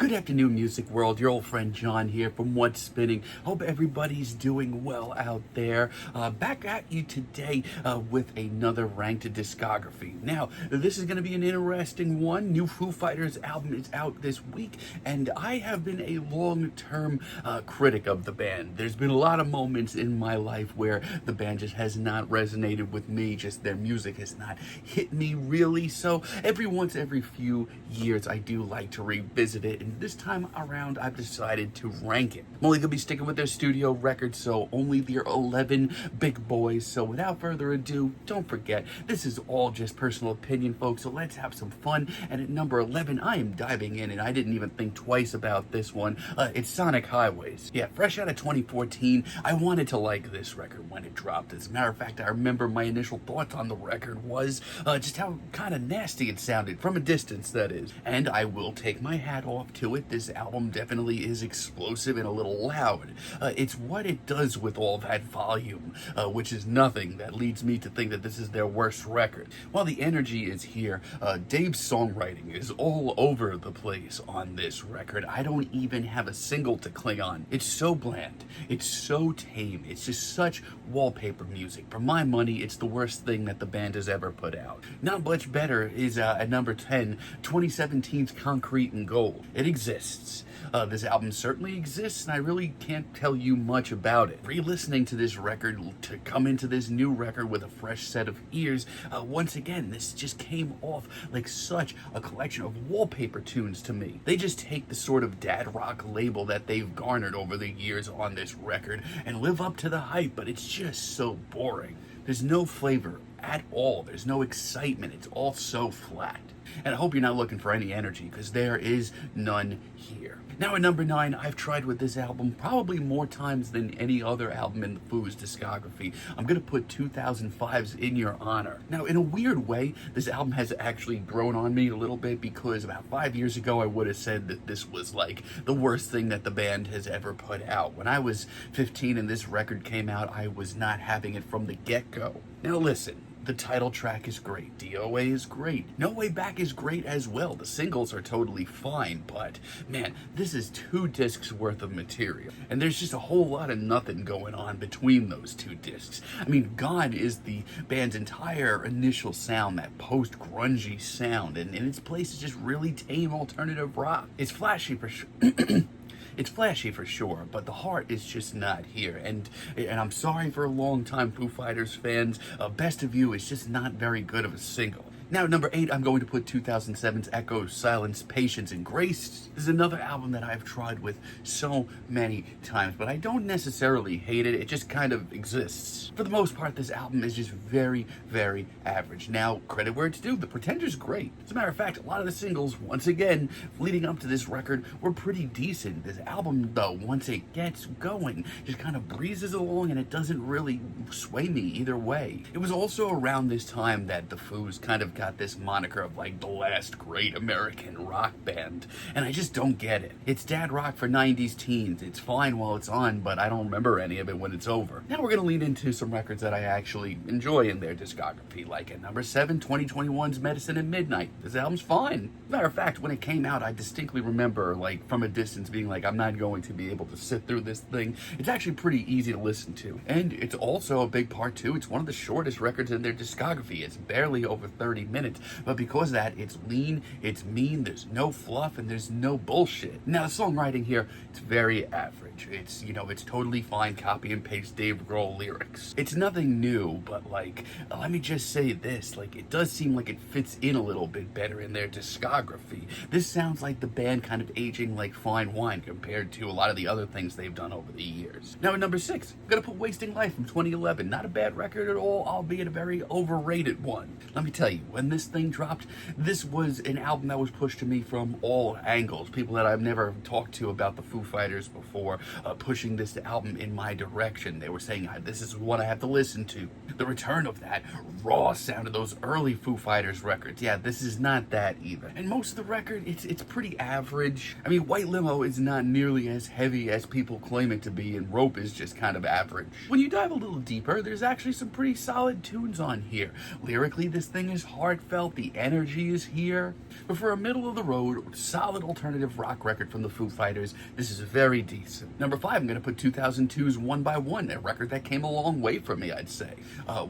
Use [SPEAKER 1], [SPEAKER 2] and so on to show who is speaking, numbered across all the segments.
[SPEAKER 1] Good afternoon, music world. Your old friend John here from What's Spinning. Hope everybody's doing well out there. Back at you today with another ranked discography. Now, this is going to be an interesting one. New Foo Fighters album is out this week, and I have been a long-term critic of the band. There's been a lot of moments in my life where the band just has not resonated with me. Just their music has not hit me really. So every few years, I do like to revisit it. And this time around, I've decided to rank it. I'm only going to be sticking with their studio records, so only their 11 big boys. So without further ado, don't forget, this is all just personal opinion, folks, so let's have some fun. And at number 11, I am diving in, and I didn't even think twice about this one. It's Sonic Highways. Yeah, fresh out of 2014, I wanted to like this record when it dropped. As a matter of fact, I remember my initial thoughts on the record was just how kind of nasty it sounded, from a distance, that is. And I will take my hat off to it. This album definitely is explosive and a little loud. It's what it does with all that volume, which is nothing that leads me to think that this is their worst record. While the energy is here, Dave's songwriting is all over the place on this record. I don't even have a single to cling on. It's so bland. It's so tame. It's just such wallpaper music. For my money, it's the worst thing that the band has ever put out. Not much better is at number 10, 2017's Concrete and Gold. It exists. This album certainly exists, and I really can't tell you much about it. Re-listening to this record, to come into this new record with a fresh set of ears, once again, this just came off like such a collection of wallpaper tunes to me. They just take the sort of dad rock label that they've garnered over the years on this record and live up to the hype, but it's just so boring. There's no flavor at all. There's no excitement. It's all so flat. And I hope you're not looking for any energy, because there is none here. Now at number 9, I've tried with this album probably more times than any other album in the Foo's discography. I'm going to put 2005's In Your Honor. Now, in a weird way, this album has actually grown on me a little bit, because about 5 years ago, I would have said that this was like the worst thing that the band has ever put out. When I was 15 and this record came out, I was not having it from the get-go. Now listen. The title track is great. DOA is great. No Way Back is great as well. The singles are totally fine, but man, this is 2 discs worth of material. And there's just a whole lot of nothing going on between those 2 discs. I mean, Gone is the band's entire initial sound, that post-grungy sound, and in its place is just really tame alternative rock. It's flashy for sure. It's flashy for sure, but the heart is just not here. And I'm sorry for a long-time Foo Fighters fans. Best of You is just not very good of a single. Now, at number 8, I'm going to put 2007's Echo, Silence, Patience, and Grace. This is another album that I've tried with so many times, but I don't necessarily hate it. It just kind of exists. For the most part, this album is just very, very average. Now, credit where it's due. The Pretender's great. As a matter of fact, a lot of the singles, once again, leading up to this record, were pretty decent. This album, though, once it gets going, just kind of breezes along, and it doesn't really sway me either way. It was also around this time that the Foos kind of got this moniker of like the last great American rock band, and I just don't get it. It's dad rock for 90s teens. It's fine while it's on, but I don't remember any of it when it's over. Now we're gonna lean into some records that I actually enjoy in their discography, like at number 7, 2021's Medicine at Midnight. This album's fine. Matter of fact, when it came out, I distinctly remember, like, from a distance being like, I'm not going to be able to sit through this thing. It's actually pretty easy to listen to, and it's also a big part too. It's one of the shortest records in their discography. It's barely over 30 minutes, but because of that, it's lean, it's mean, there's no fluff, and there's no bullshit. Now, the songwriting here, it's very average. It's, it's totally fine copy and paste Dave Grohl lyrics. It's nothing new, but like, let me just say this, like, it does seem like it fits in a little bit better in their discography. This sounds like the band kind of aging like fine wine compared to a lot of the other things they've done over the years. Now at number 6, I'm gonna put Wasting Life from 2011. Not a bad record at all, albeit a very overrated one. Let me tell you, when this thing dropped, this was an album that was pushed to me from all angles. People that I've never talked to about the Foo Fighters before pushing this album in my direction. They were saying, this is what I have to listen to. The return of that raw sound of those early Foo Fighters records. Yeah, this is not that either. And most of the record, it's pretty average. I mean, White Limo is not nearly as heavy as people claim it to be, and Rope is just kind of average. When you dive a little deeper, there's actually some pretty solid tunes on here. Lyrically, this thing is hard heartfelt, the energy is here. But for a middle-of-the-road, solid alternative rock record from the Foo Fighters, this is very decent. Number 5, I'm going to put 2002's One by One, a record that came a long way for me, I'd say.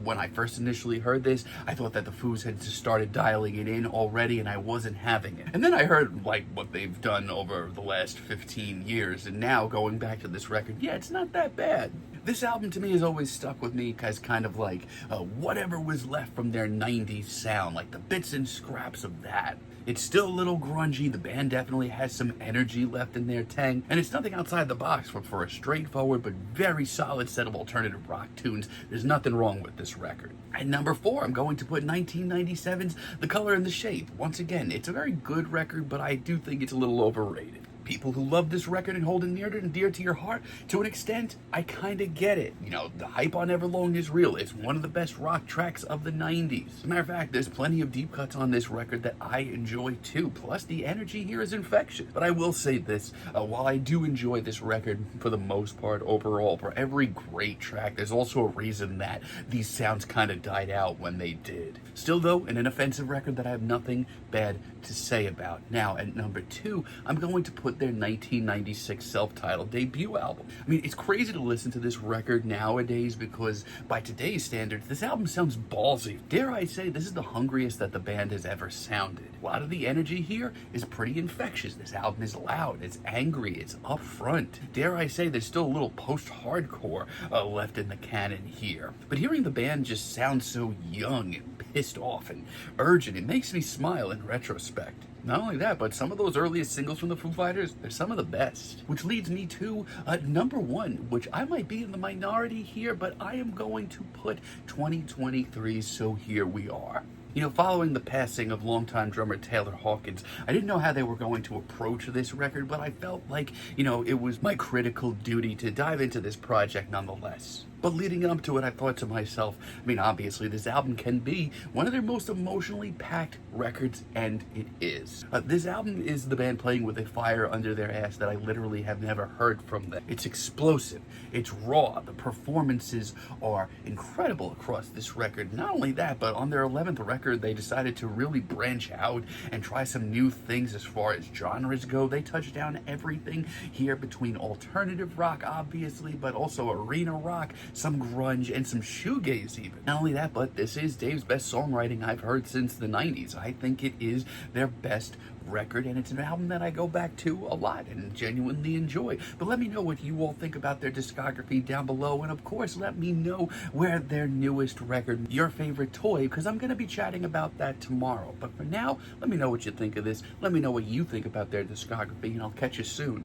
[SPEAKER 1] When I first initially heard this, I thought that the Foos had just started dialing it in already, and I wasn't having it. And then I heard, like, what they've done over the last 15 years, and now going back to this record, yeah, it's not that bad. This album to me has always stuck with me as kind of like whatever was left from their 90s sound, like the bits and scraps of that. It's still a little grungy, the band definitely has some energy left in their tank, and it's nothing outside the box, but for a straightforward but very solid set of alternative rock tunes, there's nothing wrong with this record. At number 4, I'm going to put 1997's The Color and the Shape. Once again, it's a very good record, but I do think it's a little overrated. People who love this record and hold it near and dear to your heart, to an extent, I kind of get it. You know, the hype on Everlong is real. It's one of the best rock tracks of the 90s. As a matter of fact, there's plenty of deep cuts on this record that I enjoy too. Plus, the energy here is infectious. But I will say this, while I do enjoy this record for the most part overall, for every great track, there's also a reason that these sounds kind of died out when they did. Still though, an inoffensive record that I have nothing bad to say about. Now, at number 2, I'm going to put their 1996 self-titled debut album. I mean, it's crazy to listen to this record nowadays because by today's standards, this album sounds ballsy. Dare I say, this is the hungriest that the band has ever sounded. A lot of the energy here is pretty infectious. This album is loud, it's angry, it's upfront. Dare I say, there's still a little post-hardcore left in the canon here. But hearing the band just sound so young and pissed off and urgent, it makes me smile in retrospect. Not only that, but some of those earliest singles from the Foo Fighters, they're some of the best. Which leads me to number 1, which I might be in the minority here, but I am going to put 2023's So Here We Are. You know, following the passing of longtime drummer Taylor Hawkins, I didn't know how they were going to approach this record, but I felt like, you know, it was my critical duty to dive into this project nonetheless. But leading up to it, I thought to myself, I mean, obviously, this album can be one of their most emotionally packed records, and it is. This album is the band playing with a fire under their ass that I literally have never heard from them. It's explosive, it's raw, the performances are incredible across this record. Not only that, but on their 11th record, they decided to really branch out and try some new things as far as genres go. They touched down everything here between alternative rock, obviously, but also arena rock, some grunge, and some shoegaze even. Not only that, but this is Dave's best songwriting I've heard since the 90s. I think it is their best record, and it's an album that I go back to a lot and genuinely enjoy. But let me know what you all think about their discography down below, and of course let me know where their newest record, your favorite toy, because I'm going to be chatting about that tomorrow. But for now, let me know what you think of this. Let me know what you think about their discography, and I'll catch you soon.